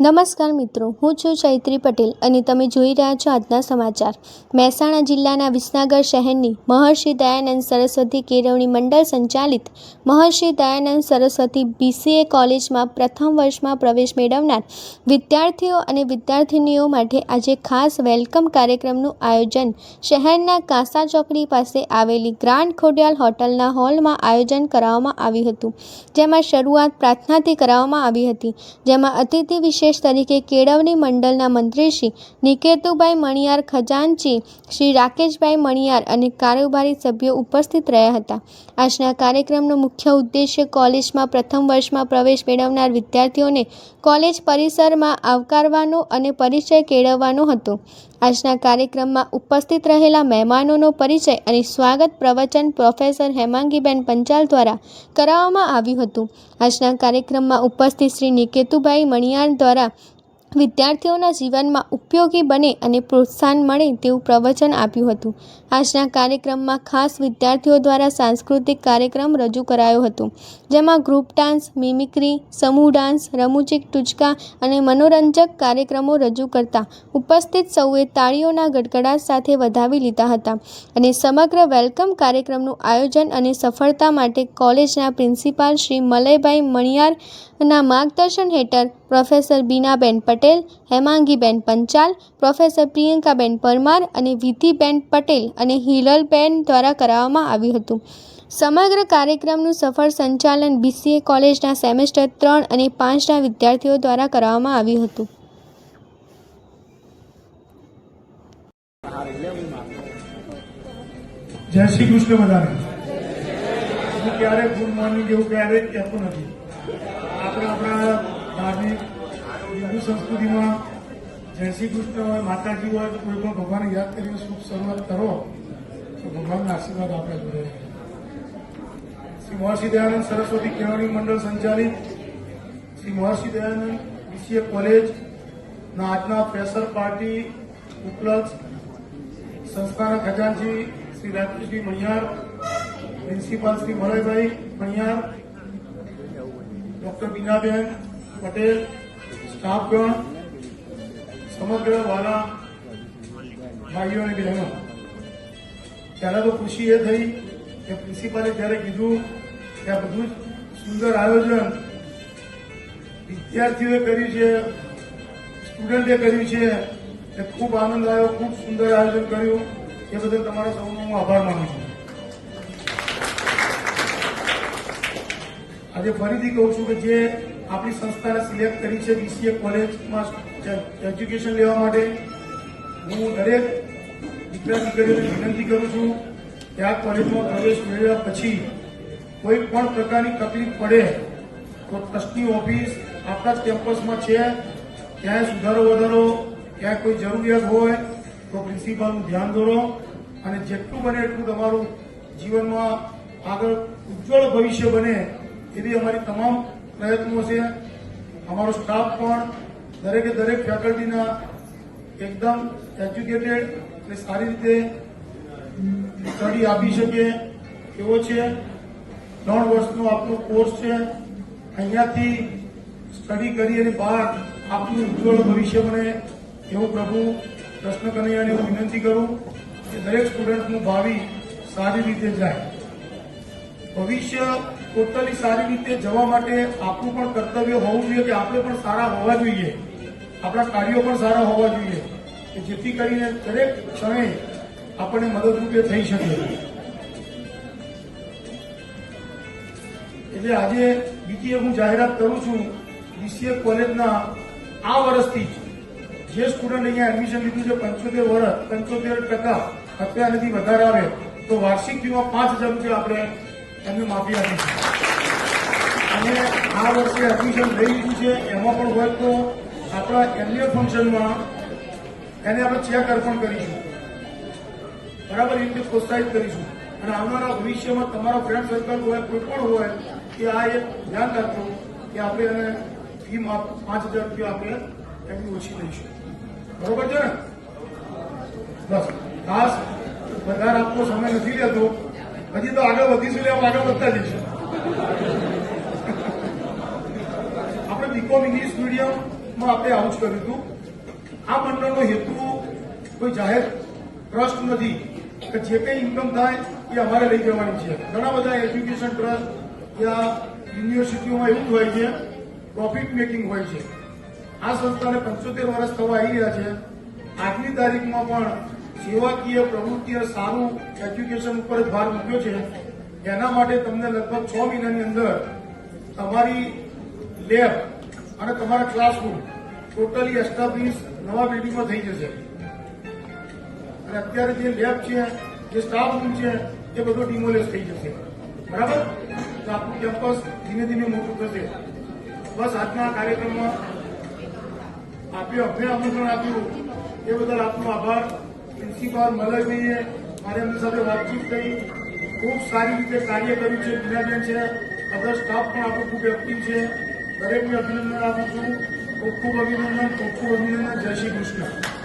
નમસ્કાર મિત્રો, હું છું ચૈત્રી પટેલ અને તમે જોઈ રહ્યા છો આજના સમાચાર। મહેસાણા જિલ્લાના વિસનગર શહેરની મહર્ષિ દયાનંદ સરસ્વતી કેળવણી મંડળ સંચાલિત મહર્ષિ દયાનંદ સરસ્વતી BCA કોલેજમાં પ્રથમ વર્ષમાં પ્રવેશ મેળવનાર વિદ્યાર્થીઓ અને વિદ્યાર્થિનીઓ માટે આજે ખાસ વેલકમ કાર્યક્રમનું આયોજન શહેરના કાંસા ચોકડી પાસે આવેલી ગ્રાન્ડ ખોડિયાલ હોટલના હોલમાં આયોજન કરવામાં આવ્યું હતું, જેમાં શરૂઆત પ્રાર્થનાથી કરવામાં આવી હતી, જેમાં અતિથિ વિશેષ તરીકે કેળવણી મંડળના મંત્રી શ્રી નિકેતુભાઈ મણિયાર, ખજાનચી શ્રી રાકેશભાઈ મણિયાર અને કારોબારી સભ્યો ઉપસ્થિત રહ્યા હતા। આજના કાર્યક્રમનો મુખ્ય ઉદ્દેશ્ય કોલેજમાં પ્રથમ વર્ષમાં પ્રવેશ મેળવનાર વિદ્યાર્થીઓને કોલેજ પરિસરમાં આવકારવાનો અને પરિચય કેળવવાનો હતો। આજના કાર્યક્રમમાં ઉપસ્થિત રહેલા મહેમાનોનો પરિચય અને સ્વાગત પ્રવચન પ્રોફેસર હેમાંગીબેન પંચાલ દ્વારા કરાવવામાં આવ્યું હતું। આજના કાર્યક્રમમાં ઉપસ્થિત શ્રી નિકેતુભાઈ મણિયાર દ્વારા વિદ્યાર્થીઓના જીવનમાં ઉપયોગી બને અને પ્રોત્સાહન મળે તેવું પ્રવચન આપ્યું હતું। આજના કાર્યક્રમમાં ખાસ વિદ્યાર્થીઓ દ્વારા સાંસ્કૃતિક કાર્યક્રમ રજૂ કરાયો હતો, જેમાં ગ્રુપ ડાન્સ, મિમિક્રી, સમૂહ ડાન્સ, રમૂજી ટૂચકા અને મનોરંજક કાર્યક્રમો રજૂ કરતા ઉપસ્થિત સૌએ તાળીઓના ગડગડાટ સાથે વધાવી લીધા હતા અને સમગ્ર વેલકમ કાર્યક્રમનું આયોજન અને સફળતા માટે કોલેજના પ્રિન્સિપાલ શ્રી મલયભાઈ મણિયારના માર્ગદર્શન હેઠળ પ્રોફેસર બીનાબેન પટેલ, હેમાંગીબેન પંચાલ, પ્રોફેસર પ્રિયંકાબેન પરમાર અને વિધિબેન પટેલ અને હિરલબેન દ્વારા કરવામાં આવ્યું હતું। સમગ્ર કાર્યક્રમનું સફળ સંચાલન BCA કોલેજના સેમેસ્ટર 3 અને 5ના વિદ્યાર્થીઓ દ્વારા કરવામાં આવ્યું હતું। જય શ્રી કૃષ્ણ બધાને। હું ક્યારેક ગુડ મોર્નિંગ એવું ક્યારેક કહેતો નથી। આપણે આપણા ધાર્મિક હિન્દુ સંસ્કૃતિમાં જય શ્રી કૃષ્ણ હોય, માતાજી હોય, તો કોઈ પણ ભગવાનને યાદ કરીને શુભ શરૂઆત કરો તો ભગવાનના આશીર્વાદ આપણે જોડે। શ્રી મહર્ષિ દયાનંદ સરસ્વતી કેળવણી મંડળ સંચાલિત શ્રી મહર્ષિ દયાનંદ BCA કોલેજના આજના ફ્રેશર પાર્ટી ઉપલક્ષ સંસ્થાના ખજાનચી શ્રી રાકેશભાઈ મણિયાર, પ્રિન્સિપાલ શ્રી મલયભાઈ મણિયાર, ડોક્ટર બીનાબેન પટેલ, સ્ટાફગણ, સમગ્ર વાલા ભાઈઓ અને બહેનો, ત્યારે તો ખુશી એ થઈ કે પ્રિન્સિપાલે જ્યારે કીધું કે આ બધું જ સુંદર આયોજન વિદ્યાર્થીઓએ કર્યું છે, સ્ટુડન્ટે કર્યું છે, એ ખૂબ આનંદ આવ્યો, ખૂબ સુંદર આયોજન કર્યું, એ બદલ તમારા સૌનો હું આભાર માનું છું। આજે ફરીથી કહું છું કે જે આપણી સંસ્થાને સિલેક્ટ કરી છે BCA કોલેજમાં એજ્યુકેશન લેવા માટે, હું દરેક દીકરા દીકરીઓને વિનંતી કરું છું કે આ કોલેજમાં પ્રવેશ મેળવ્યા પછી કોઈ પણ પ્રકારની તકલીફ પડે તો ટ્રસ્ટની ઓફિસ આપણા જ કેમ્પસમાં છે, ક્યાંય સુધારો વધારો, ક્યાંય કોઈ જરૂરિયાત હોય તો પ્રિન્સિપાલનું ધ્યાન દોરો અને જેટલું બને એટલું તમારું જીવનમાં આગળ ઉજ્જવળ ભવિષ્ય બને એવી અમારી તમામ પ્રયત્નો છે। અમારો સ્ટાફ પણ દરેકે દરેક ફેકલ્ટીના એકદમ એજ્યુકેટેડ અને સારી રીતે સ્ટડી આપી શકે એવો છે। 3 વર્ષનો આપનો કોર્સ છે। અહીંયાથી સ્ટડી કરી અને બહાર આપનું ઉજ્જવળ ભવિષ્ય બને એવું પ્રભુ કૃષ્ણ કનૈયાને હું વિનંતી કરું કે દરેક સ્ટુડન્ટનું ભાવિ સારી રીતે જાય। ભવિષ્ય ટોટલી સારી રીતે જવા માટે આપણું પણ કર્તવ્ય હોવું જોઈએ કે આપણે પણ સારા હોવા જોઈએ, આપણા કાર્યો પણ સારા હોવા જોઈએ કે જેથી કરીને દરેક ક્ષણે આપણને મદદરૂપે થઈ શકે। એટલે આજે બીજી હું જાહેરાત કરું છું, BCA કોલેજના આ વર્ષથી જે સ્ટુડન્ટ અહીંયા એડમિશન લીધું છે 75% અથવા એનાથી વધારે આવે તો વાર્ષિક ફીમાં 5,000 રૂપિયા આપણે એમને માફી આપીશું। અને આ વર્ષે એડમિશન લઈ લીધું છે એમાં પણ હોય તો આપણા એન્યુઅલ ફંક્શનમાં એને આપણે ચેક અર્પણ કરીશું, બરાબર, એ રીતે પ્રોત્સાહિત કરીશું। અને આવનારા ભવિષ્યમાં તમારો ફ્રેન્ડ સર્કલ હોય, કોઈ પણ હોય, કે આ એક ધ્યાન રાખજો કે આપણે એને ફી 5,000 રૂપિયા આપણે એમની ઓછી લઈશું, બરોબર છે ને? બસ ખાસ વધારે આપનો સમય નથી લેતો, હજી તો આગળ વધીશું ને આગળ વધતા જઈશું। આપણે BCom ઇંગ્લિશ મીડિયમ માં આપણે આવું જ કર્યું હતું. આ મંડળનો હેતુ કોઈ જાહેર ટ્રસ્ટ નથી કે જે કંઈ ઇન્કમ થાય એ અમારે લઈ જવાની છે. ઘણા બધા એજ્યુકેશન ટ્રસ્ટ યા યુનિવર્સિટીઓમાં એવું જ હોય છે, પ્રોફિટ મેકિંગ હોય છે. આ સંસ્થાને 75 વર્ષ થવા આવી રહ્યા છે. આજની તારીખમાં પણ સેવાકીય પ્રવૃત્તિઓ સારું એજ્યુકેશન ઉપર જ ભાર મૂક્યો છે. એના માટે તમને લગભગ 6 મહિનાની અંદર તમારી લેબ અને તમારા ક્લાસરૂમ ટોટલી એસ્ટાબ્લિશ નવા બિલ્ડિંગમાં થઈ જશે. અને અત્યારે જે લેબ છે, જે સ્ટાફ રૂમ છે, એ બધો ડિમોલેશ થઈ જશે. બરાબર? તો આપણું કેમ્પસ ધીમે ધીમે મોટું થશે. બસ આજના કાર્યક્રમમાં આપણે અમને આમંત્રણ આપ્યું એ બદલ આપનો આભાર. પ્રિન્સિપાલ મલયભાઈએ મારે એમની સાથે વાતચીત કરી, ખૂબ સારી રીતે કાર્ય કર્યું છે. બીનાબેન છે, અધર સ્ટાફ પણ આપણો ખૂબ એક્ટિવ છે. દરેકને અભિનંદન આપું છું. ખૂબ ખૂબ અભિનંદન, ખૂબ ખૂબ અભિનંદન. જય શ્રી કૃષ્ણ.